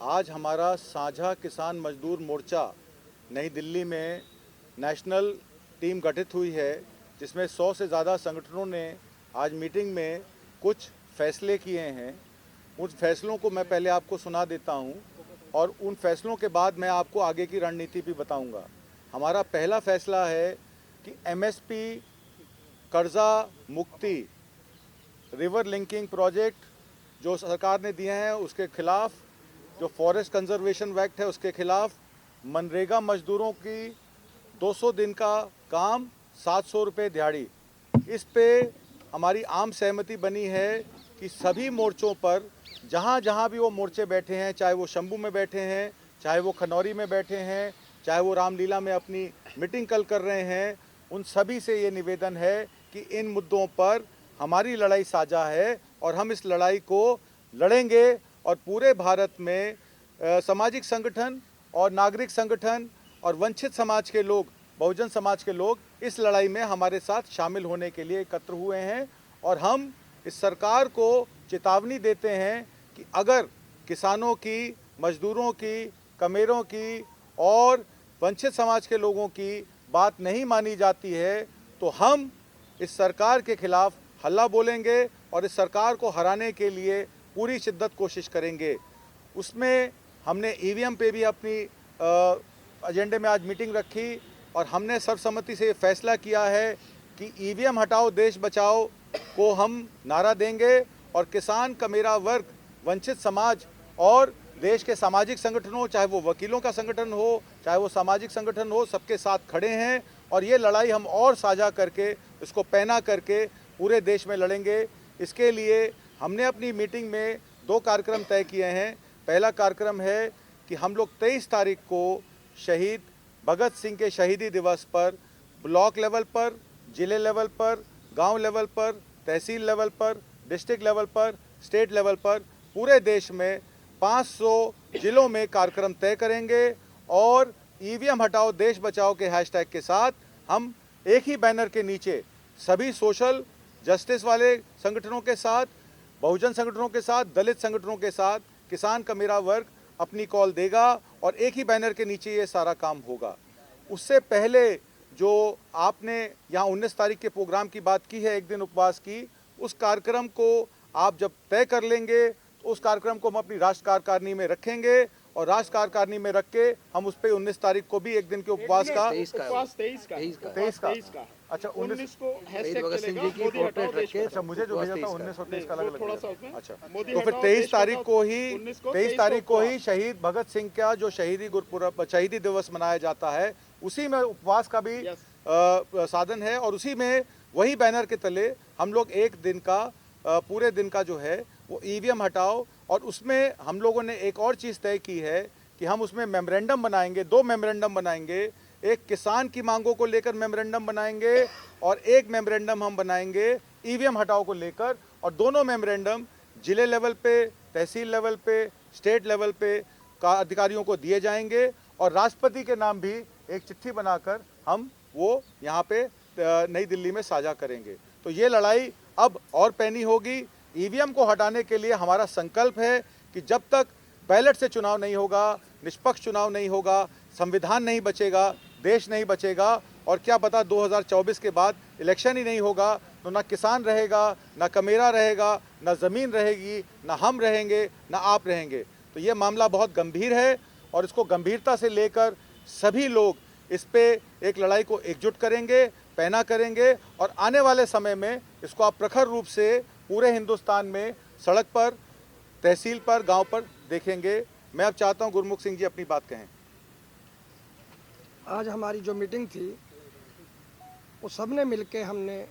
आज हमारा साझा किसान मजदूर मोर्चा नई दिल्ली में नेशनल टीम गठित हुई है, जिसमें 100 से ज़्यादा संगठनों ने आज मीटिंग में कुछ फैसले किए हैं। उन फैसलों को मैं पहले आपको सुना देता हूं और उन फैसलों के बाद मैं आपको आगे की रणनीति भी बताऊंगा। हमारा पहला फैसला है कि एमएसपी कर्जा मुक्ति रिवर लिंकिंग प्रोजेक्ट जो सरकार ने दिए हैं उसके खिलाफ, जो फॉरेस्ट कंजर्वेशन एक्ट है उसके खिलाफ, मनरेगा मजदूरों की 200 दिन का काम 700 रुपये दिहाड़ी, इस पे हमारी आम सहमति बनी है कि सभी मोर्चों पर जहाँ जहाँ भी वो मोर्चे बैठे हैं, चाहे वो शंभू में बैठे हैं, चाहे वो खनौरी में बैठे हैं, चाहे वो रामलीला में अपनी मीटिंग कल कर रहे हैं, उन सभी से ये निवेदन है कि इन मुद्दों पर हमारी लड़ाई साझा है और हम इस लड़ाई को लड़ेंगे और पूरे भारत में सामाजिक संगठन और नागरिक संगठन और वंचित समाज के लोग, बहुजन समाज के लोग इस लड़ाई में हमारे साथ शामिल होने के लिए एकत्र हुए हैं। और हम इस सरकार को चेतावनी देते हैं कि अगर किसानों की, मजदूरों की, कमेरों की और वंचित समाज के लोगों की बात नहीं मानी जाती है तो हम इस सरकार के खिलाफ हल्ला बोलेंगे और इस सरकार को हराने के लिए पूरी शिद्दत कोशिश करेंगे। उसमें हमने ईवीएम पे भी अपनी एजेंडे में आज मीटिंग रखी और हमने सर्वसम्मति से ये फैसला किया है कि ईवीएम हटाओ देश बचाओ को हम नारा देंगे और किसान, कमेरा वर्ग, वंचित समाज और देश के सामाजिक संगठनों, चाहे वो वकीलों का संगठन हो, चाहे वो सामाजिक संगठन हो, सबके साथ खड़े हैं और ये लड़ाई हम और साझा करके, इसको पैना करके पूरे देश में लड़ेंगे। इसके लिए हमने अपनी मीटिंग में 2 कार्यक्रम तय किए हैं। पहला कार्यक्रम है कि हम लोग 23 तारीख को शहीद भगत सिंह के शहीदी दिवस पर ब्लॉक लेवल पर, जिले लेवल पर, गांव लेवल पर, तहसील लेवल पर, डिस्ट्रिक्ट लेवल पर, स्टेट लेवल पर पूरे देश में 500 जिलों में कार्यक्रम तय करेंगे और ईवीएम हटाओ देश बचाओ के हैशटैग के साथ हम एक ही बैनर के नीचे सभी सोशल जस्टिस वाले संगठनों के साथ, बहुजन संगठनों के साथ, दलित संगठनों के साथ, किसान का मेरा वर्ग अपनी कॉल देगा और एक ही बैनर के नीचे ये सारा काम होगा। उससे पहले जो आपने यहाँ 19 तारीख के प्रोग्राम की बात की है, एक दिन उपवास की, उस कार्यक्रम को आप जब तय कर लेंगे तो उस कार्यक्रम को हम अपनी राष्ट्र कार्यकारिणी में रखेंगे और राष्ट्र कार्यकारिणी में रख के हम उस पर 19 तारीख को भी एक दिन के उपवास का 23 का अच्छा 19 को भगत सिंह जी की पोर्ट्रेट रख के, अच्छा मुझे जो भेजा था 19 और 23 का अलग अलग। अच्छा तो फिर 23 तारीख को ही शहीद भगत सिंह का जो शहीदी गुरपुरब शहीदी दिवस मनाया जाता है, उसी में उपवास का भी साधन है और उसी में वही बैनर के तले हम लोग एक दिन का पूरे दिन का जो है वो ईवीएम हटाओ। और उसमें हम लोगों ने एक और चीज़ तय की है कि हम उसमें मेमोरेंडम बनाएंगे, 2 मेमोरेंडम बनाएंगे। एक किसान की मांगों को लेकर मेमोरेंडम बनाएंगे और एक मेमोरेंडम हम बनाएंगे ईवीएम हटाओ को लेकर, और दोनों मेमोरेंडम जिले लेवल पे, तहसील लेवल पे, स्टेट लेवल पे का अधिकारियों को दिए जाएंगे और राष्ट्रपति के नाम भी एक चिट्ठी बनाकर हम वो यहाँ पे नई दिल्ली में साझा करेंगे। तो ये लड़ाई अब और पैनी होगी। ईवीएम को हटाने के लिए हमारा संकल्प है कि जब तक बैलेट से चुनाव नहीं होगा, निष्पक्ष चुनाव नहीं होगा, संविधान नहीं बचेगा, देश नहीं बचेगा और क्या पता 2024 के बाद इलेक्शन ही नहीं होगा तो ना किसान रहेगा, ना कमेरा रहेगा, ना ज़मीन रहेगी, ना हम रहेंगे, ना आप रहेंगे। तो ये मामला बहुत गंभीर है और इसको गंभीरता से लेकर सभी लोग इस पे एक लड़ाई को एकजुट करेंगे, पैना करेंगे और आने वाले समय में इसको आप प्रखर रूप से पूरे हिंदुस्तान में सड़क पर, तहसील पर, गांव पर देखेंगे। मैं अब चाहता हूं गुरमुख सिंह जी अपनी बात कहें। आज हमारी जो मीटिंग थी वो सबने मिलके हमने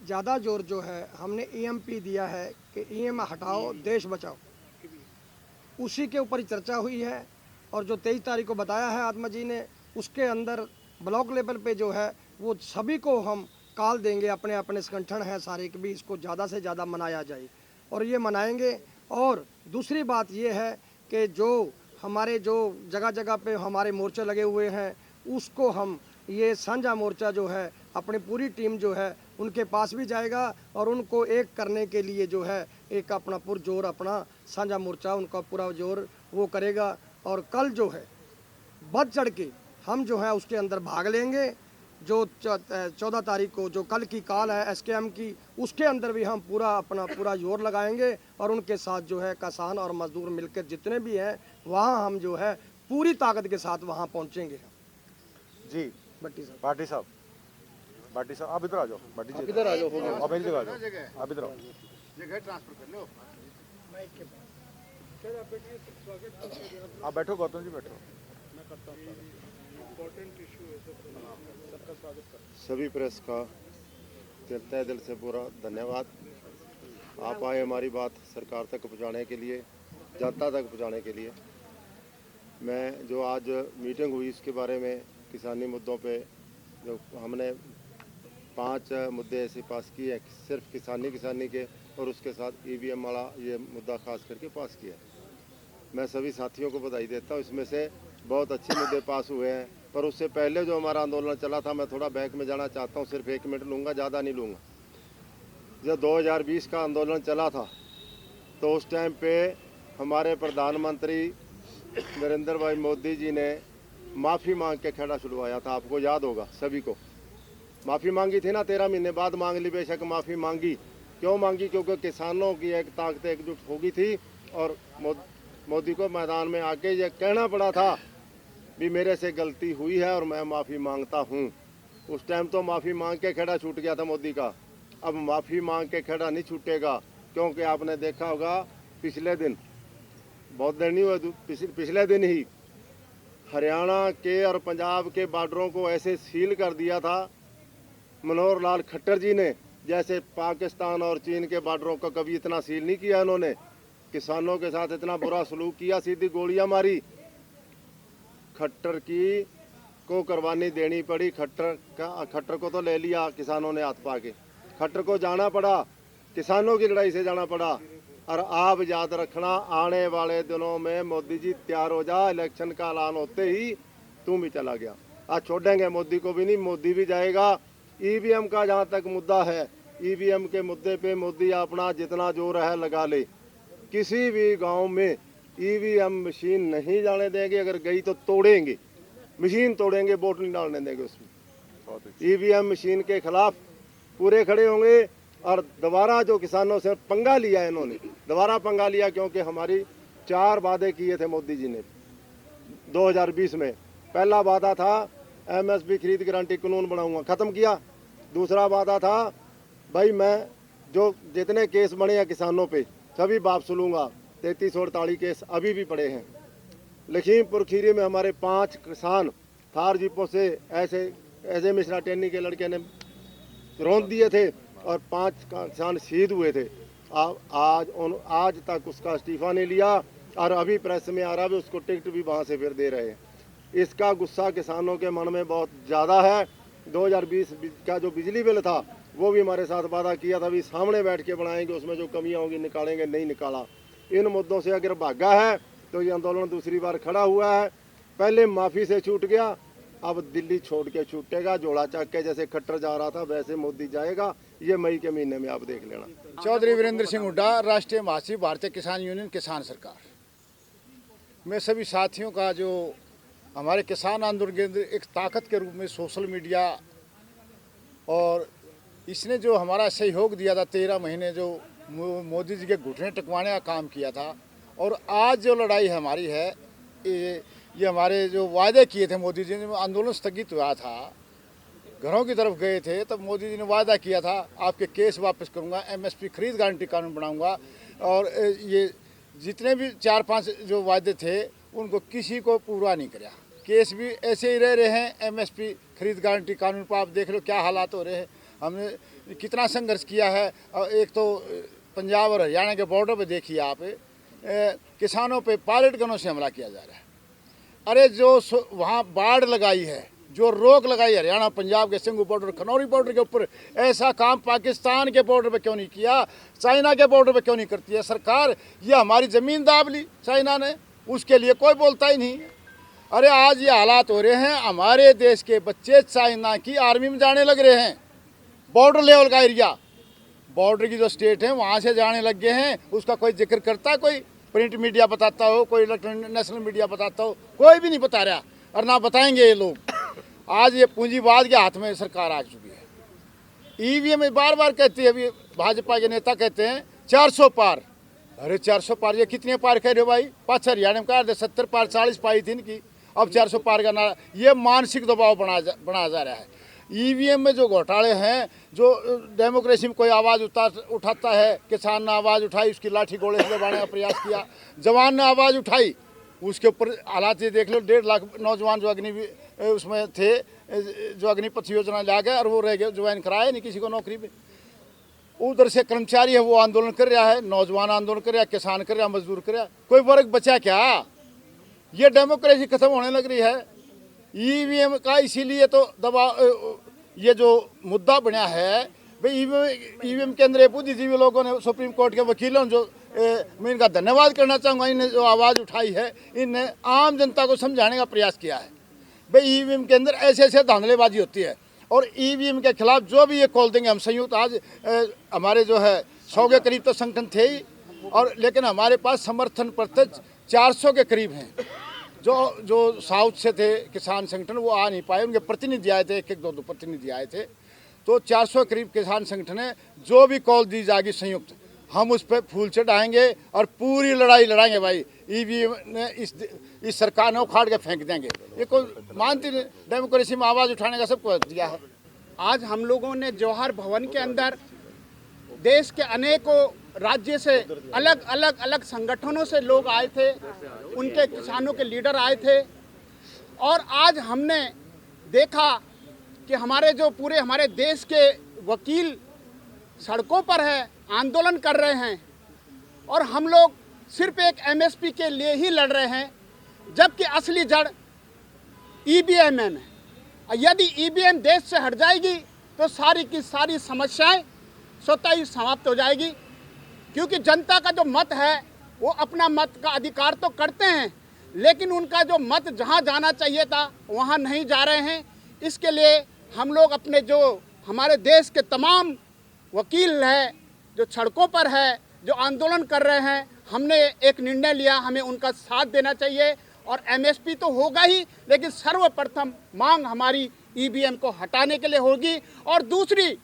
ज़्यादा जोर जो है हमने ईएमपी दिया है कि ईएम हटाओ देश बचाओ, उसी के ऊपर चर्चा हुई है। और जो 23 तारीख को बताया है आत्मा जी ने, उसके अंदर ब्लॉक लेवल पे जो है वो सभी को हम कॉल देंगे, अपने अपने संगठन हैं सारे कि भी इसको ज़्यादा से ज़्यादा मनाया जाए और ये मनाएंगे। और दूसरी बात ये है कि जो हमारे जो जगह जगह पे हमारे मोर्चे लगे हुए हैं उसको हम ये साझा मोर्चा जो है अपनी पूरी टीम जो है उनके पास भी जाएगा और उनको एक करने के लिए जो है एक अपना पुरजोर अपना साझा मोर्चा उनका पूरा जोर वो करेगा। और कल जो है बढ़ चढ़ के हम जो है उसके अंदर भाग लेंगे। जो 14 तारीख को जो कल की कॉल है एसकेएम की, उसके अंदर भी हम अपना पूरा जोर लगाएंगे और उनके साथ जो है किसान और मजदूर मिलकर जितने भी हैं वहाँ हम जो है पूरी ताकत के साथ वहाँ पहुँचेंगे। जी भट्टी साहब, भाटी साहब, भाटी साहब आप इधर आ जाओ। भाटी जी इधर आ जाओ, आप मेरी जगह आ जाओ, आप इधर आओ। जगह ट्रांसफर कर लो। आप बैठो गौतम जी, बैठो। सभी प्रेस का तहे दिल से पूरा धन्यवाद। आप आए हमारी बात सरकार तक पहुंचाने के लिए, जनता तक पहुंचाने के लिए। मैं जो आज मीटिंग हुई इसके बारे में किसानी मुद्दों पे जो हमने 5 मुद्दे ऐसे पास किए हैं सिर्फ किसानी के, और उसके साथ ईवीएम वाला ये मुद्दा खास करके पास किया है। मैं सभी साथियों को बधाई देता हूँ, इसमें से बहुत अच्छे मुद्दे पास हुए हैं। पर उससे पहले जो हमारा आंदोलन चला था, मैं थोड़ा बैक में जाना चाहता हूँ, सिर्फ 1 मिनट लूँगा, ज़्यादा नहीं लूँगा। जब 2020 का आंदोलन चला था तो उस टाइम पे हमारे प्रधानमंत्री नरेंद्र भाई मोदी जी ने माफ़ी मांग के खड़ा छुड़वाया था। आपको याद होगा सभी को, माफ़ी मांगी थी ना, 13 महीने बाद मांग ली, बेशक माफ़ी मांगी। क्यों मांगी? क्योंकि किसानों की एक ताकत एकजुट हो गई थी और मोदी को मैदान में आके ये कहना पड़ा था भी मेरे से गलती हुई है और मैं माफ़ी मांगता हूँ। उस टाइम तो माफ़ी मांग के खड़ा छूट गया था मोदी का, अब माफ़ी मांग के खड़ा नहीं छूटेगा। क्योंकि आपने देखा होगा पिछले दिन, बहुत दिन नहीं हुआ, पिछले दिन ही हरियाणा के और पंजाब के बॉर्डरों को ऐसे सील कर दिया था मनोहर लाल खट्टर जी ने, जैसे पाकिस्तान और चीन के बॉर्डरों को कभी इतना सील नहीं किया इन्होंने। किसानों के साथ इतना बुरा सलूक किया, सीधी गोलियां मारी। खट्टर की को कुर्बानी देनी पड़ी। खट्टर को तो ले लिया किसानों ने हाथ पा के, खट्टर को जाना पड़ा, किसानों की लड़ाई से जाना पड़ा। और आप याद रखना, आने वाले दिनों में मोदी जी तैयार हो जा, इलेक्शन का ऐलान होते ही तू भी चला गया। आज छोड़ेंगे मोदी को भी नहीं, मोदी भी जाएगा। ईवीएम का जहाँ तक मुद्दा है, ईवीएम के मुद्दे पे मोदी अपना जितना जोर है लगा ले। किसी भी गांव में ईवीएम मशीन नहीं जाने देंगे, अगर गई तो तोड़ेंगे, मशीन तोड़ेंगे, वोट नहीं डालने देंगे उसमें। ईवीएम मशीन के खिलाफ पूरे खड़े होंगे। और दोबारा जो किसानों से पंगा लिया इन्होंने, दोबारा पंगा लिया, क्योंकि हमारी 4 वादे किए थे मोदी जी ने 2020 में। पहला वादा था एमएसपी खरीद गारंटी कानून बनाऊंगा, ख़त्म किया। दूसरा वादा था भाई मैं जो जितने केस बने हैं किसानों पे सभी वापस लूँगा। 3348 केस अभी भी पड़े हैं। लखीमपुर खीरी में हमारे 5 किसान थार जीपों से ऐसे मिश्रा टेनी के लड़के ने रौंद दिए थे और 5 किसान शहीद हुए थे। आज तक उसका इस्तीफा नहीं लिया और अभी प्रेस में आ रहा है उसको टिकट भी वहाँ से फिर दे रहे हैं। इसका गुस्सा किसानों के मन में बहुत ज़्यादा है। 2020 का जो बिजली बिल था वो भी हमारे साथ वादा किया था, भी सामने बैठ के बनाएंगे, उसमें जो कमियां होंगी निकालेंगे, नहीं निकाला। इन मुद्दों से अगर भागा है तो ये आंदोलन दूसरी बार खड़ा हुआ है। पहले माफ़ी से छूट गया, अब दिल्ली छोड़ के छूटेगा। जोड़ा चक के जैसे खट्टर जा रहा था वैसे मोदी जाएगा। ये मई के महीने में आप देख लेना। चौधरी वीरेंद्र सिंह हुड्डा, राष्ट्रीय महासचिव, भारतीय किसान यूनियन, किसान सरकार। मैं सभी साथियों का जो हमारे किसान आंदोलन के अंदर एक ताकत के रूप में सोशल मीडिया और इसने जो हमारा सहयोग दिया था 13 महीने, जो मोदी जी के घुटने टकवाने का काम किया था, और आज जो लड़ाई हमारी है ये हमारे जो वायदे किए थे मोदी जी ने। आंदोलन स्थगित हुआ था, घरों की तरफ गए थे, तब मोदी जी ने वायदा किया था आपके केस वापस करूंगा, एमएसपी खरीद गारंटी कानून बनाऊंगा। और ये जितने भी 4-5 जो वायदे थे उनको किसी को पूरा नहीं किया। केस भी ऐसे ही रह रहे हैं। एमएसपी खरीद गारंटी कानून पर आप देख लो क्या हालात हो रहे हैं। हमने कितना संघर्ष किया है। एक तो पंजाब और हरियाणा के बॉर्डर पे देखिए आप, किसानों पे पायलट गनों से हमला किया जा रहा है। अरे जो वहाँ बाढ़ लगाई है, जो रोक लगाई हरियाणा पंजाब के सिंगू बॉर्डर, खनौरी बॉर्डर के ऊपर, ऐसा काम पाकिस्तान के बॉर्डर पे क्यों नहीं किया, चाइना के बॉर्डर पे क्यों नहीं करती है सरकार। ये हमारी ज़मीन दाब ली चाइना ने, उसके लिए कोई बोलता ही नहीं। अरे आज ये हालात हो रहे हैं, हमारे देश के बच्चे चाइना की आर्मी में जाने लग रहे हैं। बॉर्डर लेवल का एरिया, बॉर्डर की जो स्टेट है वहाँ से जाने लग गए हैं, उसका कोई जिक्र करता कोई? प्रिंट मीडिया बताता हो, कोई इलेक्ट्रॉनिक नेशनल मीडिया बताता हो, कोई भी नहीं बता रहा और ना बताएंगे ये लोग। आज ये पूंजीवाद के हाथ में सरकार आ चुकी है। ईवीएम बार बार कहती है, अभी भाजपा के नेता कहते हैं 400 पार। अरे 400 पार ये कितने पार कह रहे हो भाई? 5 हरियाणा में कहा 70 पार 40 पाई थी इनकी, अब 400 पार का नारा। ये मानसिक दबाव बना जा रहा है। ईवीएम में जो घोटाले हैं, जो डेमोक्रेसी में कोई आवाज़ उठाता है, किसान ने आवाज़ उठाई, उसकी लाठी गोले से दबाने का प्रयास किया, जवान ने आवाज़ उठाई, उसके ऊपर हालात ये देख लो। 1.5 लाख नौजवान जो उसमें थे, जो अग्निपथ योजना ला गए और वो रह गए, ज्वाइन कराए नहीं किसी को नौकरी पे। उधर से कर्मचारी है वो आंदोलन कर रहा है, नौजवान आंदोलन कर रहा है, किसान कर रहा है, मजदूर कर रहा है, कोई वर्ग बचा क्या? ये डेमोक्रेसी खत्म होने लग रही है। ईवीएम का इसीलिए तो दबाव, ये जो मुद्दा बना है भाई, ईवीएम के अंदर बुद्धिजीवी लोगों ने, सुप्रीम कोर्ट के वकीलों ने जो मैं इनका धन्यवाद करना चाहूँगा, इन्हें जो आवाज़ उठाई है, इनने आम जनता को समझाने का प्रयास किया है भाई ईवीएम के अंदर ऐसे ऐसे धांधलेबाजी होती है। और ईवीएम के खिलाफ जो भी ये कॉल देंगे हम संयुक्त, आज हमारे जो है 100 के करीब तो संगठन थे ही, और लेकिन हमारे पास समर्थन प्रत्यक्ष 400 के करीब हैं। जो साउथ से थे किसान संगठन वो आ नहीं पाए, उनके प्रतिनिधि आए थे, 1-2 प्रतिनिधि आए थे। तो 400 करीब किसान संगठन है। जो भी कॉल दी जाएगी संयुक्त, हम उस पर फूल चढ़ाएंगे और पूरी लड़ाई लड़ाएंगे भाई। ईवीएम ने इस सरकार ने उखाड़ के फेंक देंगे। ये कोई मानती नहीं, डेमोक्रेसी में आवाज़ उठाने का सबको दिया है। आज हम लोगों ने जवाहर भवन के अंदर देश के अनेकों राज्य से अलग संगठनों से लोग आए थे, उनके किसानों के लीडर आए थे, और आज हमने देखा कि हमारे देश के वकील सड़कों पर है, आंदोलन कर रहे हैं, और हम लोग सिर्फ एक एमएसपी के लिए ही लड़ रहे हैं, जबकि असली जड़ ईवीएम है। यदि ईवीएम देश से हट जाएगी तो सारी की सारी समस्याएं स्वतः ही समाप्त हो जाएगी, क्योंकि जनता का जो मत है वो अपना मत का अधिकार तो करते हैं, लेकिन उनका जो मत जहां जाना चाहिए था वहां नहीं जा रहे हैं। इसके लिए हम लोग अपने जो हमारे देश के तमाम वकील हैं, जो सड़कों पर है, जो आंदोलन कर रहे हैं, हमने एक निर्णय लिया, हमें उनका साथ देना चाहिए। और एमएसपी तो होगा ही, लेकिन सर्वप्रथम मांग हमारी ईवीएम को हटाने के लिए होगी। और दूसरी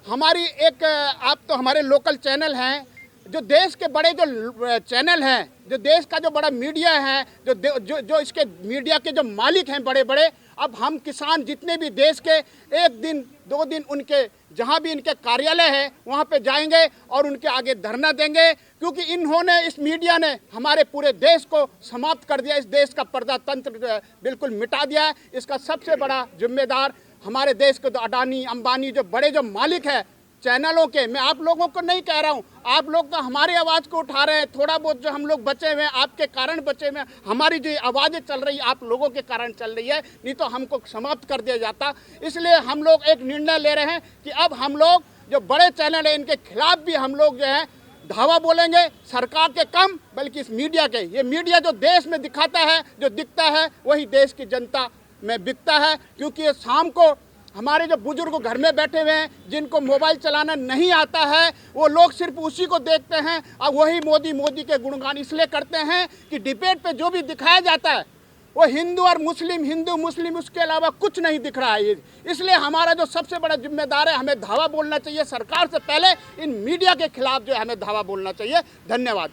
हमारी एक, आप तो हमारे लोकल चैनल हैं, जो देश के बड़े जो चैनल हैं, जो देश का जो बड़ा मीडिया है, जो इसके मीडिया के जो मालिक हैं बड़े बड़े, अब हम किसान जितने भी देश के 1 दिन 2 दिन उनके जहां भी इनके कार्यालय है वहां पे जाएंगे और उनके आगे धरना देंगे, क्योंकि इन्होंने, इस मीडिया ने हमारे पूरे देश को समाप्त कर दिया, इस देश का पर्दा तंत्र बिल्कुल मिटा दिया है। इसका सबसे बड़ा जिम्मेदार हमारे देश के अडानी अंबानी जो बड़े जो मालिक है चैनलों के। मैं आप लोगों को नहीं कह रहा हूं, आप लोग तो हमारी आवाज़ को उठा रहे हैं, थोड़ा बहुत जो हम लोग बचे हुए हैं आपके कारण बचे हुए हैं, हमारी जो आवाज़ें चल रही है आप लोगों के कारण चल रही है, नहीं तो हमको समाप्त कर दिया जाता। इसलिए हम लोग एक निर्णय ले रहे हैं कि अब हम लोग जो बड़े चैनल हैं इनके खिलाफ भी हम लोग जो है धावा बोलेंगे, सरकार के कम बल्कि इस मीडिया के। ये मीडिया जो देश में दिखाता है, जो दिखता है, वही देश की जनता में बिकता है। क्योंकि ये शाम को हमारे जो बुजुर्ग घर में बैठे हुए हैं, जिनको मोबाइल चलाना नहीं आता है, वो लोग सिर्फ उसी को देखते हैं और वही मोदी के गुणगान इसलिए करते हैं कि डिबेट पे जो भी दिखाया जाता है वो हिंदू और मुस्लिम, हिंदू मुस्लिम, उसके अलावा कुछ नहीं दिख रहा है। इसलिए हमारा जो सबसे बड़ा जिम्मेदार है, हमें धावा बोलना चाहिए सरकार से पहले, इन मीडिया के खिलाफ जो है हमें धावा बोलना चाहिए। धन्यवाद।